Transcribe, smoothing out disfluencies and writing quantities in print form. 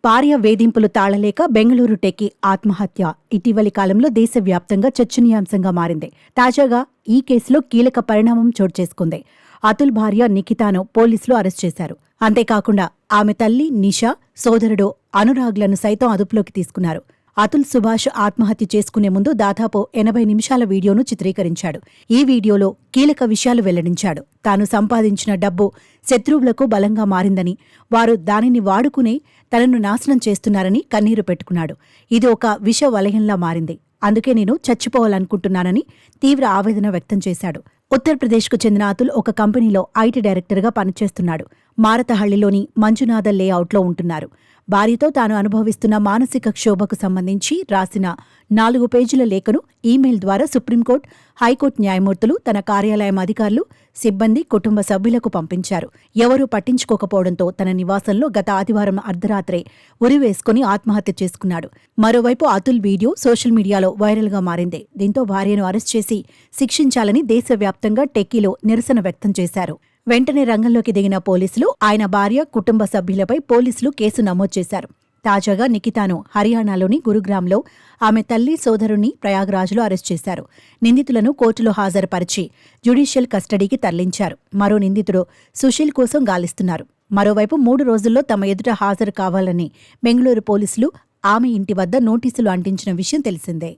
భార్య వేధింపులు తాళలేక బెంగళూరు టెక్కి ఆత్మహత్య ఇటీవలి కాలంలో దేశవ్యాప్తంగా చర్చనీయాంశంగా మారింది. తాజాగా ఈ కేసులో కీలక పరిణామం చోటు చేసుకుంది. అతుల్ భార్య నిఖితాను పోలీసులు అరెస్ట్ చేశారు. అంతేకాకుండా ఆమె తల్లి నిషా, సోదరుడు అనురాగ్లను సైతం అదుపులోకి తీసుకున్నారు. అతుల్ సుభాష్ ఆత్మహత్య చేసుకునే ముందు దాదాపు 80 నిమిషాల వీడియోను చిత్రీకరించాడు. ఈ వీడియోలో కీలక విషయాలు వెల్లడించాడు. తాను సంపాదించిన డబ్బు శత్రువులకు బలంగా మారిందని, వారు దానిని వాడుకునే తనను నాశనం చేస్తున్నారని కన్నీరు పెట్టుకున్నాడు. ఇది ఒక విష వలయంలా మారింది. అందుకే నేను చచ్చిపోవాలనుకుంటున్నానని తీవ్ర ఆవేదన వ్యక్తం చేశాడు. ఉత్తరప్రదేశ్కు చెందిన అతుల్ ఒక కంపెనీలో ఐటీ డైరెక్టర్గా పనిచేస్తున్నాడు. మారతహళ్లిలోని మంజునాథ లేఅవుట్లో ఉంటున్నారు. భార్యతో తాను అనుభవిస్తున్న మానసిక క్షోభకు సంబంధించి రాసిన 4 పేజీల లేఖను ఈమెయిల్ ద్వారా సుప్రీంకోర్టు, హైకోర్టు న్యాయమూర్తులు, తన కార్యాలయం అధికారులు, సిబ్బంది, కుటుంబ సభ్యులకు పంపించారు. ఎవరూ పట్టించుకోకపోవడంతో తన నివాసంలో గత ఆదివారం అర్ధరాత్రే ఉరివేసుకుని ఆత్మహత్య చేసుకున్నాడు. మరోవైపు అతుల్ వీడియో సోషల్ మీడియాలో వైరల్గా మారింది. దీంతో భార్యను అరెస్ట్ చేసి శిక్షించాలని దేశవ్యాప్తంగా టెక్కీలో నిరసన వ్యక్తం చేశారు. వెంటనే రంగంలోకి దిగిన పోలీసులు ఆయన భార్య, కుటుంబ సభ్యులపై పోలీసులు కేసు నమోదు చేశారు. తాజాగా నిఖితాను హర్యానాలోని గురుగ్రామ్లో, ఆమె తల్లి, సోదరుణ్ణి ప్రయాగ్రాజ్లో అరెస్ట్ చేశారు. నిందితులను కోర్టులో హాజరుపరిచి జ్యుడిషియల్ కస్టడీకి తరలించారు. మరో నిందితుడు సుశీల్ కోసం గాలిస్తున్నారు. మరోవైపు 3 రోజుల్లో తమ ఎదుట హాజరు కావాలని బెంగళూరు పోలీసులు ఆమె ఇంటి వద్ద నోటీసులు అంటించిన విషయం తెలిసిందే.